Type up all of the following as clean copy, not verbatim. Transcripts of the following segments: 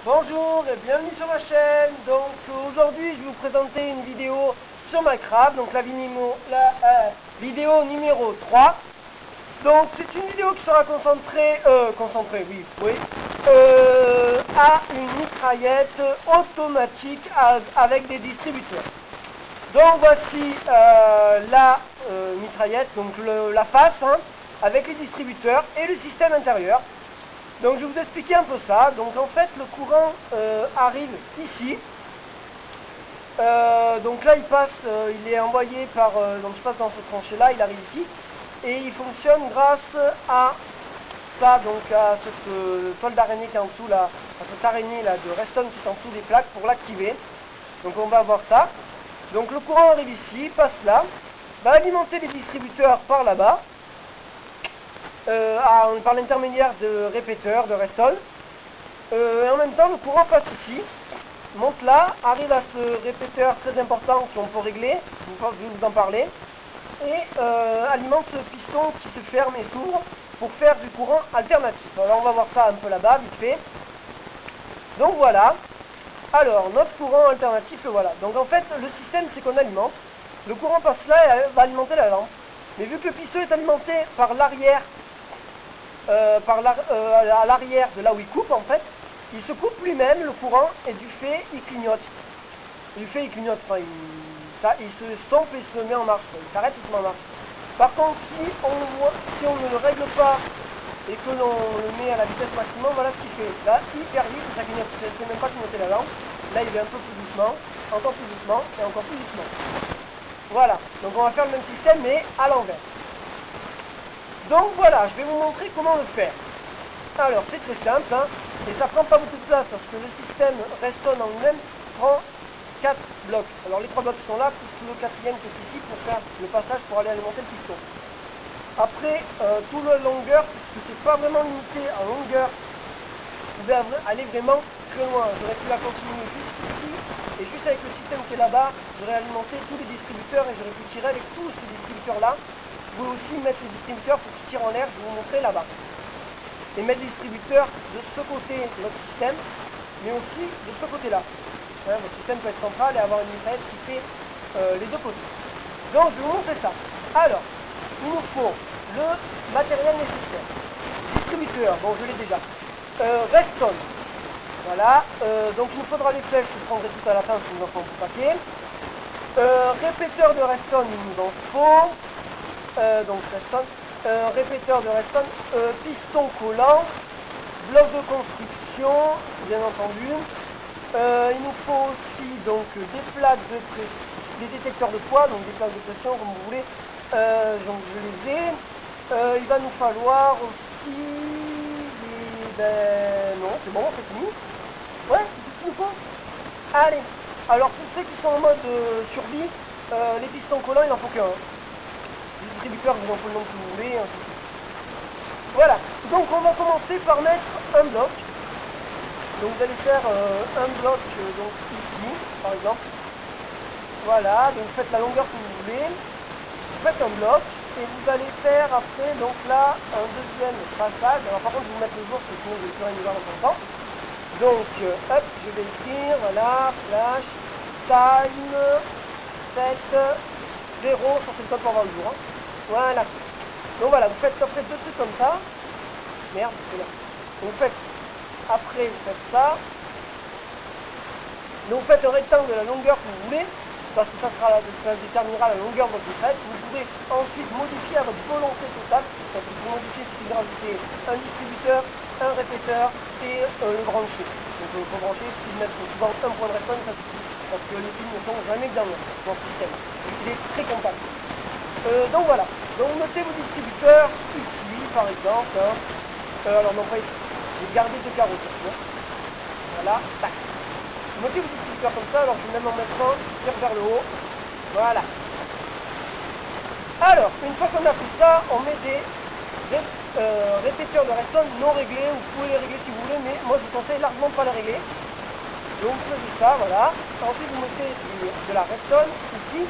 Bonjour et bienvenue sur ma chaîne. Donc aujourd'hui je vais vous présenter une vidéo sur Minecraft, donc la vidéo numéro 3. Donc c'est une vidéo qui sera concentrée, à une mitraillette automatique avec des distributeurs. Donc voici la mitraillette, donc la face avec les distributeurs et le système intérieur. Donc je vais vous expliquer un peu ça. Donc en fait le courant arrive ici. Donc là il passe, il est envoyé par, donc je passe dans ce tranché là, il arrive ici. Et il fonctionne grâce à ça, donc à cette toile d'araignée qui est en dessous là, à cette araignée là de redstone qui est en dessous des plaques pour l'activer. Donc on va voir ça. Donc le courant arrive ici, passe là, va alimenter les distributeurs par là-bas. Par l'intermédiaire de répéteurs de redstone, et en même temps le courant passe ici, monte là, arrive à ce répéteur très important qu'on peut régler, je vais vous en parler, et alimente ce piston qui se ferme et s'ouvre pour faire du courant alternatif. Alors on va voir ça un peu là-bas vite fait. Donc voilà, alors notre courant alternatif, voilà. Donc en fait le système c'est qu'on alimente, le courant passe là et va alimenter la lampe, mais vu que le piston est alimenté par l'arrière, à l'arrière de là où il coupe, en fait, il se coupe lui-même le courant et du fait il clignote. Enfin il se stompe et se met en marche, il s'arrête et se met en marche. Par contre si on ne le règle pas et que l'on le met à la vitesse maximum, voilà ce qu'il fait. Là hyper vite, ça clignote, je ne sais même pas clignoter la lampe. Là il est un peu plus doucement, encore plus doucement et encore plus doucement. Voilà, donc on va faire le même système mais à l'envers. Donc voilà, je vais vous montrer comment le faire. Alors c'est très simple, et ça prend pas beaucoup de place parce que le système redstone en lui-même prend 4 blocs. Alors les 3 blocs qui sont là, plus le 4e qui est ici pour faire le passage pour aller alimenter le piston. Après, tout le longueur, puisque c'est pas vraiment limité en longueur, vous pouvez aller vraiment très loin. J'aurais pu la continuer juste ici, et juste avec le système qui est là-bas, j'aurais alimenté tous les distributeurs et j'aurais pu tirer avec tous ces distributeurs-là. Vous pouvez aussi mettre les distributeurs pour qu'ils tirent en l'air, je vais vous montrer là-bas. Et mettre les distributeurs de ce côté de notre système, mais aussi de ce côté-là. Votre système peut être central et avoir une mitraillette qui fait les deux côtés. Donc je vais vous montrer ça. Alors, il nous faut le matériel nécessaire. Distributeur, bon je l'ai déjà. Redstone. Voilà. Donc il nous faudra les flèches, je prendrai tout à la fin si nous en faut un paquet. Répéteur de redstone, il nous en faut. Donc redstone, répéteur de redstone, piston collant, bloc de construction, bien entendu. Il nous faut aussi donc des plaques de pression, des détecteurs de poids, donc des plaques de pression comme vous voulez. Donc je les ai. Il va nous falloir aussi non, c'est bon, c'est fini. Ouais, c'est tout ce qu'il nous faut. Allez. Alors pour ceux qui sont en mode survie, les pistons collants, il n'en faut qu'un. Les distributeurs, vous en faut le nom que vous voulez, ainsi de suite. Voilà, donc on va commencer par mettre un bloc. Donc vous allez faire un bloc donc ici, par exemple. Voilà, donc faites la longueur que vous voulez. Vous faites un bloc et vous allez faire après, donc là, un deuxième passage. Alors par contre, je vais vous mettre le jour, parce que sinon je vais plus rien voir dans son temps. Donc, hop, je vais écrire, voilà, flash, time, 7, 0, ça c'est le code pour avoir le jour. Voilà. Donc voilà, vous faites après deux trucs comme ça. Merde, c'est là. Donc vous faites, après vous faites ça. Donc vous faites un rectangle de la longueur que vous voulez, parce que ça déterminera la longueur de votre mitraillette. Vous pourrez ensuite modifier à votre volonté totale. Donc pour modifier, il suffit de rajouter un distributeur, un répéteur et le brancher. Donc il faut brancher, il mettre souvent un point de redstone, ça suffit. Parce que les fils ne sont jamais dans le système. Il est très compact. Donc voilà, donc notez vos distributeurs ici par exemple, alors non pas ici, j'ai gardé 2 carreaux, voilà, tac. Notez vos distributeurs comme ça, alors je vais même en mettre un, tire vers le haut, voilà. Alors, une fois qu'on a fait ça, on met des répéteurs de redstone non réglés, vous pouvez les régler si vous voulez, mais moi je vous conseille largement de ne pas les régler. Donc vous faites ça, voilà, ensuite vous mettez de la redstone ici.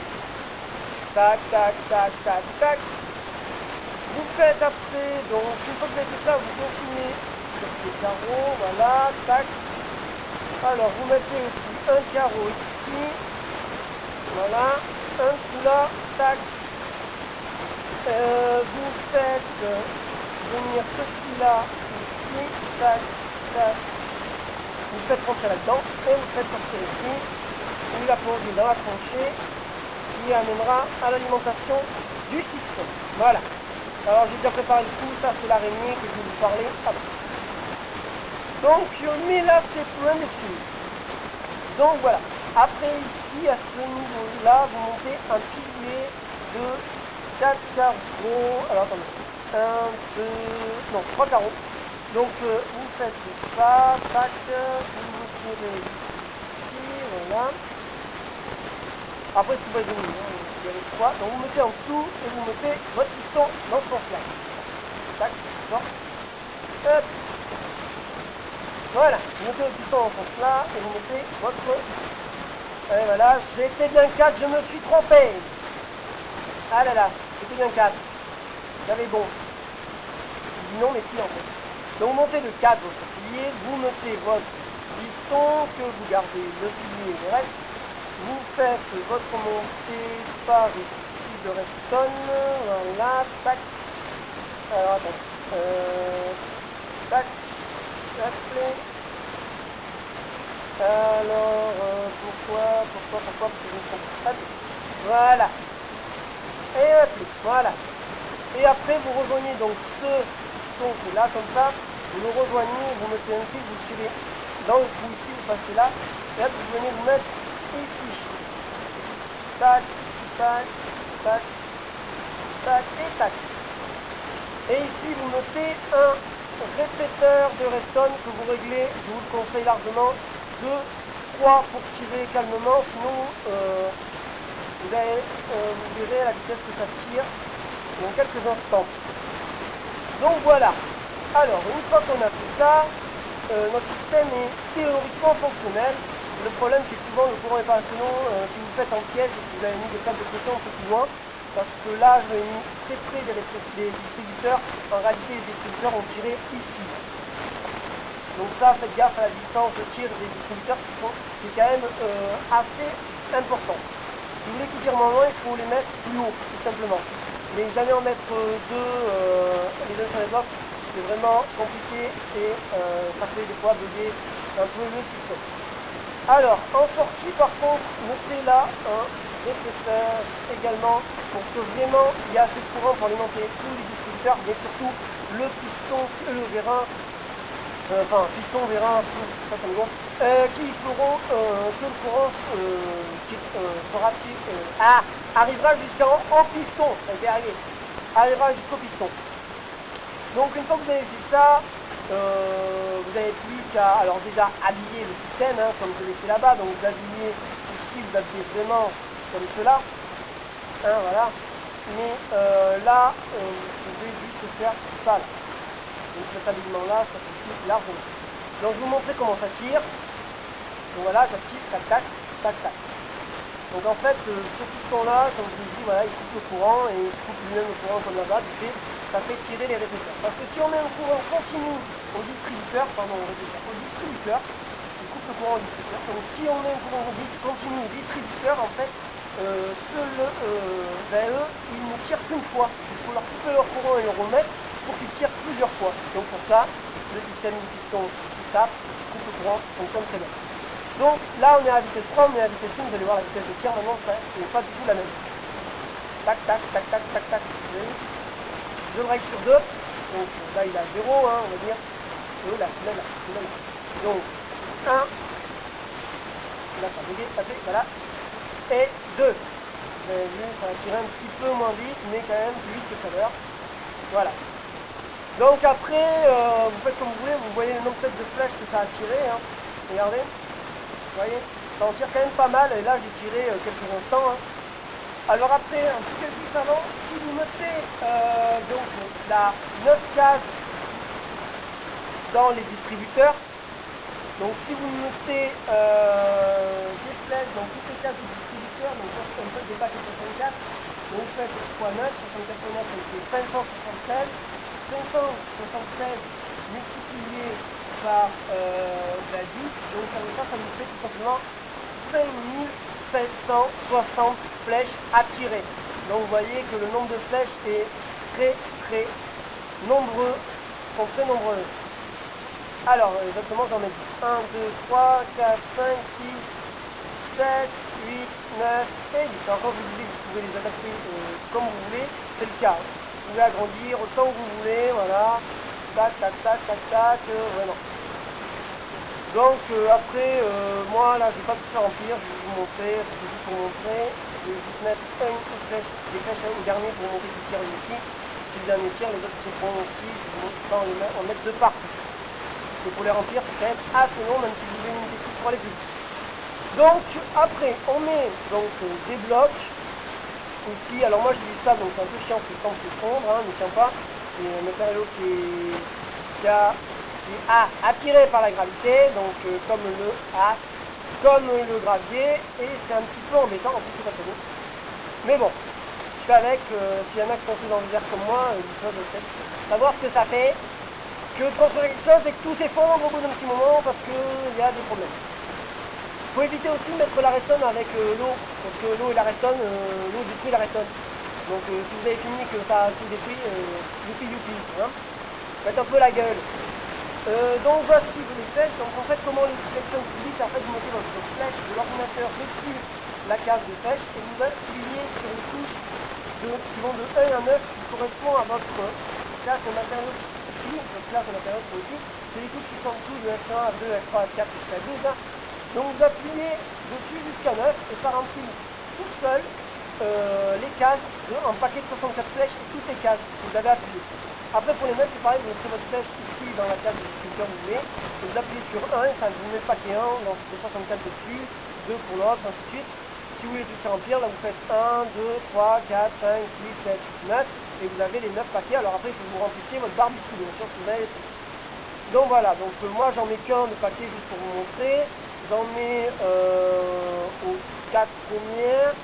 Tac, tac, tac, tac, tac. Vous faites après, donc une fois que vous avez fait ça, vous continuez sur les carreaux, voilà, tac. Alors, vous mettez aussi un carreau ici. Voilà. Un coup là. Tac. Vous faites venir ceci là. Ici. Tac. Tac. Vous faites rentrer là-dedans. Et vous faites sortir ici. Vous la plongez dans la tranchée. Qui amènera à l'alimentation du système. Voilà. Alors, j'ai déjà préparé le coup. Ça, c'est l'araignée que je vais vous parler après. Donc, je mets là ces points dessus. Donc, voilà. Après, ici, à ce niveau-là, vous montez un pilier de 4 carreaux. Alors, attendez. 3 carreaux. Donc, vous faites ça, tac, vous tirez ici, voilà. Après, tout va être mieux, il y a les 3. Donc, vous mettez en dessous et vous mettez votre piston dans ce sens-là. Tac, bon. Hop. Voilà, vous mettez le piston en sens là et vous mettez votre... Et voilà, j'étais bien 4, je me suis trompé. Ah là là, j'étais bien 4. J'avais bon. Je dis non, mais si en fait. Donc vous montez le 4, votre pilier, vous mettez votre piston, que vous gardez le pilier et le reste. Vous faites votre montée par ici de redstone. Voilà, tac. Alors attends. Tac. Alors, pourquoi parce que je me trompe pas. Voilà. Et appelez, voilà. Et après, vous rejoignez donc ce piston qui est là, comme ça. Vous le rejoignez, vous mettez un fil, vous tirez dans le trou ici, vous passez là. Et là, vous venez vous mettre ici. Tac, tac, tac, tac et tac. Et ici, vous mettez un répéteur de redstone que vous réglez, je vous le conseille largement, de 3 pour tirer calmement, sinon vous verrez la vitesse que ça tire dans quelques instants. Donc voilà. Alors, une fois qu'on a fait ça, notre système est théoriquement fonctionnel. Le problème, c'est que souvent le courant n'est pas assez long. Si vous faites en piège et que vous avez mis des câbles de pression un peu plus loin, parce que là, je l'ai mis très près des distributeurs. En réalité, les distributeurs ont tiré ici. Donc ça, faites gaffe à la distance de tir des distributeurs qui est quand même assez important. Si vous voulez qu'ils tirent moins loin, il faut les mettre plus haut, tout simplement. Mais jamais en mettre deux les uns sur les autres, c'est vraiment compliqué et ça fait des fois bugger un peu le système. Alors, en sortie, par contre, mettez là un répéteur également pour que vraiment il y a assez de courant pour alimenter tous les distributeurs, mais surtout le piston, le vérin, piston, vérin, ça me gonfle, qui feront que le courant arrivera jusqu'en piston, ça va y arriver, arrivera jusqu'au piston. Donc une fois que vous avez fait ça, vous n'avez plus qu'à, alors déjà habiller le système, hein, comme je l'ai fait là-bas, donc vous habillez ici, vous habillez vraiment comme cela, hein, voilà, mais là, vous pouvez juste faire ça là. Donc cet habillement là, ça suffit largement. Donc je vous montrer comment ça tire. Donc voilà, ça tire, tac tac, tac tac. Donc en fait, ce piston là, comme je vous dis, voilà, il coupe le courant et il coupe lui-même le courant comme là-bas, ça fait tirer les répéteurs. Parce que si on met un courant continu au distributeur, il coupe le courant au distributeur. Donc si on met un courant continu au distributeur, en fait, eux, ils ne tirent qu'une fois. Il faut leur couper leur courant et le remettre pour qu'ils tirent plusieurs fois. Donc pour ça, le système du piston qui tape, coupe le courant, fonctionne très bien. Donc là on est à vitesse 3, on est à vitesse 1, vous allez voir la vitesse de tir maintenant, c'est pas du tout la même. Tac, tac, tac, tac, tac, tac. Je le règle sur 2, donc là il a 0, hein, on va dire. Là. Donc 1, là ça a bugué, ça fait, voilà. Et 2. Vous avez vu, ça va tirer un petit peu moins vite, mais quand même plus vite que tout à l'heure. Voilà. Donc après, vous faites comme vous voulez, vous voyez le nombre de flèches que ça a tiré, hein. Regardez. Vous voyez, ça en tire quand même pas mal, et là j'ai tiré quelques instants. Hein. Alors après, un petit peu plus avant, si vous mettez donc la 9 cases dans les distributeurs, donc si vous mettez des flèches dans toutes les cases du distributeur, donc ça c'est un peu des paquets 64, donc vous faites x 9, 64 x 9, c'est 576, 576 multiplié par 10, donc ça nous fait tout simplement 5760 flèches à tirer. Donc vous voyez que le nombre de flèches est très nombreux, sont très nombreux. Alors exactement j'en ai dit 1, 2, 3, 4, 5, 6, 7, 8, 9 et 10. Alors quand je vous dis que vous pouvez les adapter comme vous voulez, c'est le cas. Vous pouvez agrandir autant que vous voulez, voilà. Tac, vraiment. Donc après, moi là, je vais pas tout faire remplir, je vais vous montrer, c'est juste pour montrer. Je vais juste mettre une flèche, des flèches au dernier pour montrer qui tire ici. Si le dernier tire, les autres tireront aussi, je vais vous montrer en mettre de partout. Et pour les remplir, c'est quand même assez long, même si vous avez une technique pour aller plus vite. Donc après, on met donc des blocs ici. Alors moi je dis ça, donc c'est un peu chiant, c'est le temps de se fondre, hein, ne tient pas. C'est un matériau qui est attiré par la gravité, donc comme le gravier, et c'est un petit peu embêtant, en plus c'est pas très beau. Mais bon, je fais avec, s'il y en a qui sont dans le verre comme moi, ils peuvent peut-être savoir ce que ça fait, que construire quelque chose et que tout s'effondre au bout d'un petit moment parce qu'il y a des problèmes. Il faut éviter aussi de mettre la redstone avec l'eau, parce que l'eau et la redstone, l'eau détruit la redstone. Donc si vous avez fini que ça a tout détruit, youpi, hein. Faites un peu la gueule. Donc voici les flèches. Donc en fait comment les flèches s'utilisent, c'est en fait vous mettez votre flèche de l'ordinateur dessus la case de flèche et vous appuyez sur les touches qui vont de 1 à 9 qui correspondent à votre classe de matériaux ici, votre classe de matériaux ici. C'est les touches qui sont en dessous de F1, F2, F3, F4 jusqu'à 12. Hein. Donc vous appuyez dessus jusqu'à 9 et ça remplit tout seul les cases en paquet de 64 flèches et toutes les cases que vous avez appuyées. Après pour les mettre c'est pareil, vous mettez votre flèche ici dans la case de sculpteur vous voulez, et vous appuyez sur 1 et ça vous met le paquet 1, donc c'est 64 dessus, 2 pour l'autre, ainsi de suite. Si vous voulez tout faire remplir, là vous faites 1, 2, 3, 4, 5, 6, 7, 9 et vous avez les 9 paquets. Alors après il faut que vous remplissiez votre barre dessous, bien sûr, si vous avez. Donc voilà, donc moi j'en mets qu'un de paquet juste pour vous montrer. J'en mets aux 4 premières.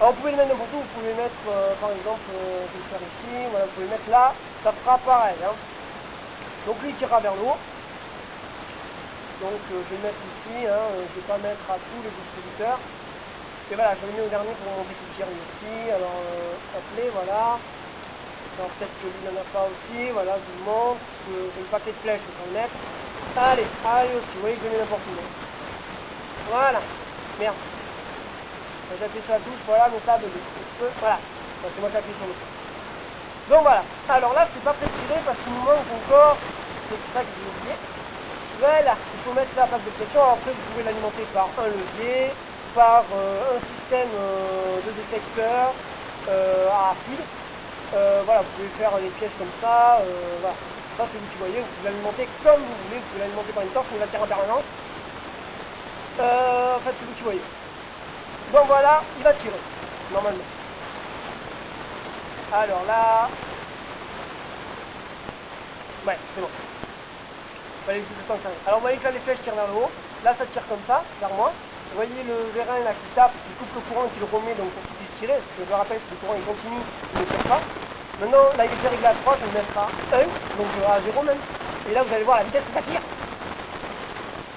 Alors vous pouvez le mettre n'importe où, vous pouvez le mettre par exemple, je vais le faire ici, voilà, vous pouvez le mettre là, ça fera pareil. Hein. Donc lui il tirera vers le haut. Donc je vais le mettre ici, hein, je ne vais pas mettre à tous les distributeurs. Et voilà, je le mets au dernier pour montrer qu'il tire ici. Alors appelez, voilà. Alors peut-être que lui n'en a pas aussi, voilà, je vous montre. J'ai le paquet de flèches, je vais le mettre. Allez aussi, vous voyez que je mets n'importe où. Voilà, merde. J'ai appuyé sur la touche, voilà, mon table de feu, voilà. C'est moi qui appuie sur le feu. Donc voilà. Alors là, c'est pas prêt de tirer parce qu'il nous manque encore. C'est ça que j'ai oublié. Voilà, il faut mettre la plaque de pression. Alors après, vous pouvez l'alimenter par un levier, par un système de détecteur à fil. Voilà, vous pouvez faire des pièces comme ça. Voilà. Ça, c'est vous qui voyez. Vous pouvez l'alimenter comme vous voulez. Vous pouvez l'alimenter par une torche, mais il va tirer en permanence. En fait, c'est vous qui voyez. Donc voilà, il va tirer, normalement. Alors là... Ouais, c'est bon. Fallait tout le temps que ça arrive. Alors vous voyez que là les flèches tirent vers le haut. Là ça tire comme ça, vers moi. Vous voyez le vérin là qui tape, qui coupe le courant et qui le remet donc pour qu'il puisse tirer. Parce que je rappelle que le courant il continue, il ne tire pas. Maintenant là il est réglé à 3, je vais le mettre à 1, donc à 0 même. Et là vous allez voir la vitesse que ça tire.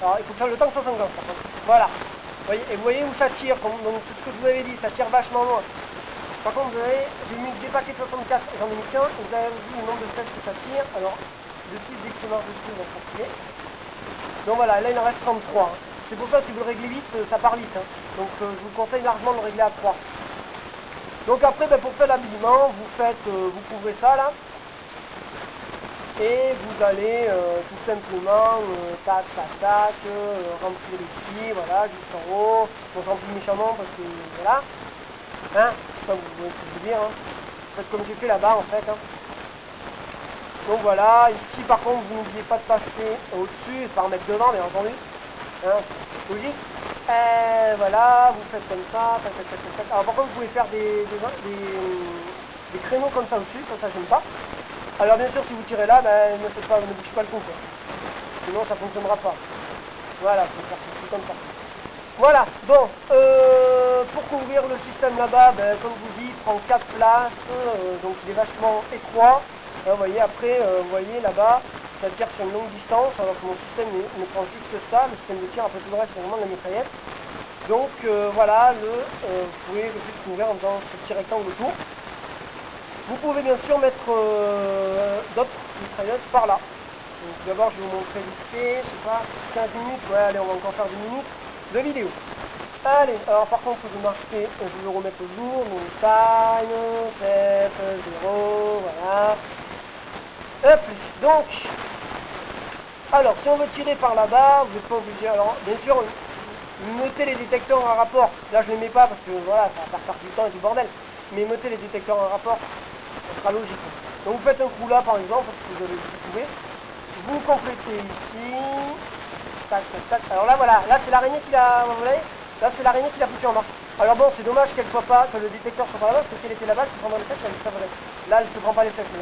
Alors il faut faire le temps que 150 par contre. Voilà. Et vous voyez où ça tire, donc c'est ce que je vous avais dit, ça tire vachement loin. Par contre, j'ai mis des paquets de 64, j'en ai mis qu'un, et vous avez vu le nombre de flèches que ça tire. Alors, dessus, dès que je marche dessus, on va continuer. Donc voilà, là il en reste 33. Hein. C'est pour ça que si vous le réglez vite, ça part vite. Hein. Donc je vous conseille largement de le régler à 3. Donc après, pour faire l'habillement, vous couvrez ça là. Et vous allez tout simplement remplir ici, voilà, juste en haut. On remplit méchamment parce que voilà. Hein, ça vous voyez ce que je veux dire. Hein. Faites comme j'ai fait là-bas en fait. Hein. Donc voilà, ici par contre vous n'oubliez pas de passer au-dessus et de pas remettre devant bien entendu. Hein, c'est logique. Et voilà, vous faites comme ça, tac. Alors par contre vous pouvez faire des créneaux comme ça au-dessus, comme ça j'aime pas. Alors bien sûr si vous tirez là, ne bougez pas le coup quoi. Sinon ça fonctionnera pas. Voilà, faut faire ceci comme ça. Voilà, bon, pour couvrir le système là-bas, comme je vous dis, il prend 4 places, donc il est vachement étroit. Vous voyez, après, vous voyez là-bas, c'est-à-dire sur une longue distance, alors que mon système ne prend juste ça, le système de tir, après tout le reste c'est vraiment de la mitraillette. Donc voilà, vous pouvez juste ouvrir en faisant ce petit rectangle autour. Vous pouvez bien sûr mettre d'autres mitraillettes par là. Donc d'abord je vais vous montrer vite fait, je sais pas, 15 minutes, ouais allez on va encore faire 10 minutes de vidéo. Allez, alors par contre je vais marquer, je vais le remettre au jour, montagne, 7, 0, voilà. Hop, donc, alors si on veut tirer par là-bas, vous n'êtes pas obligé, alors bien sûr, mettez les détecteurs en rapport, là je ne les mets pas parce que voilà, ça va faire perdre du temps et du bordel, mais mettez les détecteurs en rapport, ça sera logique. Donc vous faites un coup là par exemple, si vous pouvez, vous complétez ici, tac, tac, tac, alors là voilà, là c'est l'araignée qui l'a, vous voyez, là c'est l'araignée qui l'a foutu en marche. Alors bon, c'est dommage qu'elle soit pas, que le détecteur soit pas là-bas, parce que si elle était là-bas, elle se prendrait les flèches, elle se là elle se prend pas les flèches,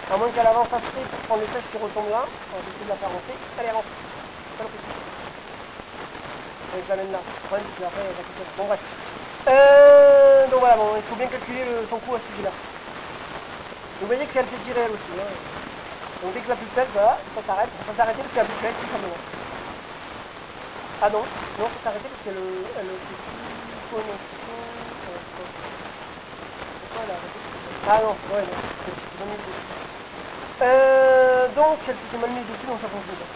à moins qu'elle avance assez pour prendre les flèches qui retombent là, on va essayer de la faire avancer, allez avance, avec la laine là, ouais, puis après il y a quelque chose, bon bref. Donc voilà, bon, il faut bien calculer son coût à ce sujet-là. Vous voyez qu'elle fait tirer elle aussi, hein. Donc dès que la plus faible, voilà, ça s'arrête, ça s'arrête parce qu'elle a plus faible, tout simplement. Ah non, non, ça s'arrête parce qu'elle fait plus connexion, c'est quoi là? Ah non, ouais, non, c'est mal mis dessus. Donc elle s'est mal mise dessus, donc ça fonctionne pas.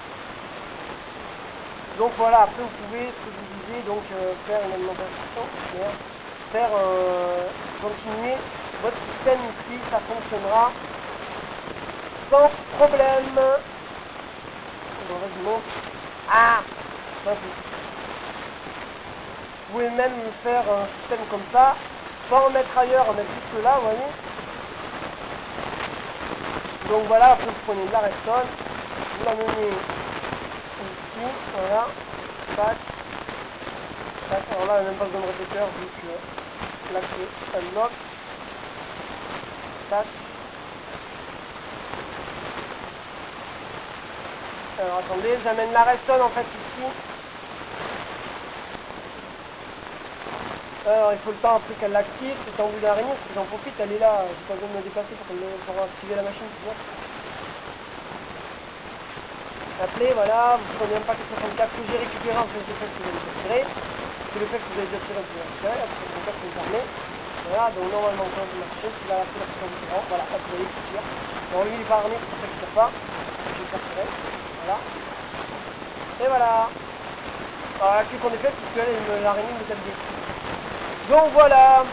Donc voilà, après vous pouvez, ce que je vous disais, donc faire une alimentation, faire continuer votre système ici, ça fonctionnera sans problème. Bon, là je montre. Ah, vous pouvez même faire un système comme ça, pas en mettre ailleurs, en mettre juste là, vous voyez. Donc voilà, après vous prenez de la redstone, vous la menez ici, voilà, tac, tac, alors là, elle n'a même pas besoin de répéteur vu que là c'est unlock, tac. Alors attendez, j'amène la redstone en fait ici. Alors il faut le temps après qu'elle l'active, c'est en bout d'araignée, parce que j'en profite, elle est là, j'ai pas besoin de me déplacer pour activer la machine, tu vois. Appelez, voilà, vous prenez un pack 64 que j'ai récupéré en fait le fait que vous avez déjà tiré. C'est le fait que vous avez déjà tiré, vous avez récupéré, la 64 qui me permet. Voilà, donc normalement quand vous marchez, il va appeler la puissance du courant, voilà, hop, vous voyez qu'il tire. Bon lui il est pas armé, c'est pour ça qu'il tire pas. Je vais faire tirer, voilà. Et voilà. Alors la clé qu'on est faite, puisque l'araignée me tape des. Donc voilà.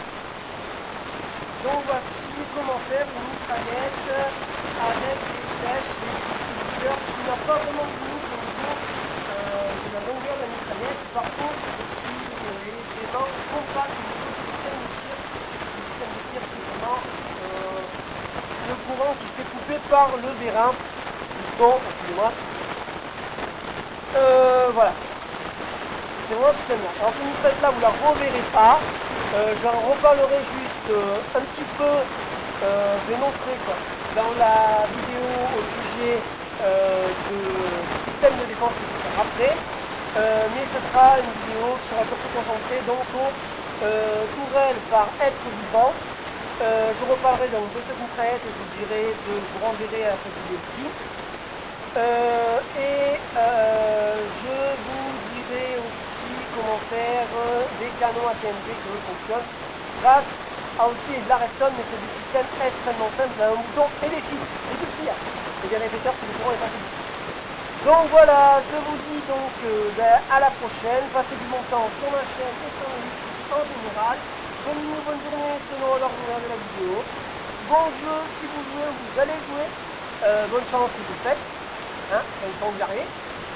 Donc voici comment faire une mitraillette avec des flèches et des distributeurs qui n'a pas vraiment de limite au niveau de la longueur de la mitraillette. Par contre, si les éléments compacts au niveau du système de tir, c'est vraiment le courant qui se fait couper par le vérin. Bon, excusez-moi. Voilà. C'est vraiment ce système-là. Alors cette mitraillette là, vous la reverrez pas. J'en reparlerai juste un petit peu, je vais montrer quoi, dans la vidéo au sujet du système de défense que je vais faire après, mais ce sera une vidéo qui sera surtout concentrée donc aux tourelles par être vivant. Je reparlerai donc de cette mitraillette et je vous dirai de vous renverrai à cette vidéo-ci. Je vous dirai aussi comment faire des canons à TNT qui fonctionnent grâce à aussi de la redstone, mais c'est du système extrêmement simple, un bouton et des fils, et tout ce qu'il y a, et des répéteurs si le courant est pas fini. Donc voilà, je vous dis donc à la prochaine, passez du bon temps sur ma chaîne et sur le YouTube en général. Bonne nuit ou bonne journée selon l'ordre de la vidéo. Bon jeu si vous jouez, vous allez jouer. Bonne chance si vous faites, hein, quand vous y arrivez.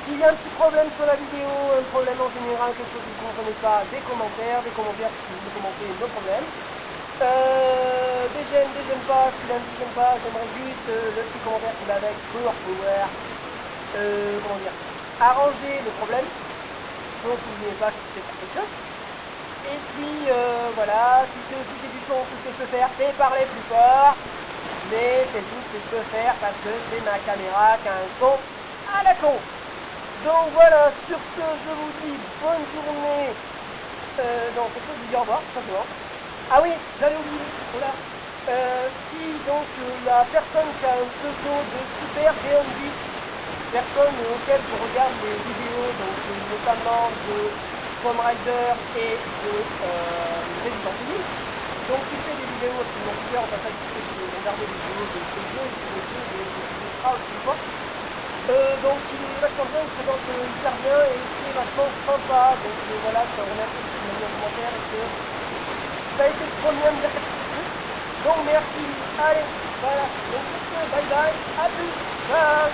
S'il y a un petit problème sur la vidéo, un problème en général, quelque chose que vous ne comprenez pas, des commentaires si vous commentez, no problème. Des j'aime pas, si là, j'aime pas, j'aimerais juste le petit commentaire qu'il a avec pour pouvoir, comment dire, arranger le problème. Donc n'oubliez pas que c'est quelque chose. Et puis voilà, si c'est aussi du son, tout ce que je peux faire, c'est parler plus fort. Mais c'est tout ce que je peux faire parce que c'est ma caméra qui a un son à la con. Donc voilà, sur ce, je vous dis bonne journée. Non, c'est ça, je vous dis au revoir, tout simplement. Ah oui, j'allais oublier. Voilà. Si donc la personne qui a un pseudo de Super Geongeek, personne auquel je regarde les vidéos, donc notamment de Tomb Raider et de Resident Evil, donc il fait des vidéos absolument super, en fait, si vous regardez des vidéos de ce jeu, de Strauss ou quoi. Donc il est vachement bien, il se présente hyper bien et c'est vachement sympa, donc voilà, je te remercie si tu m'as mis un commentaire et que ça a été le premier à me dire quelque chose. Donc merci, allez, voilà, donc bye bye, à plus, ciao.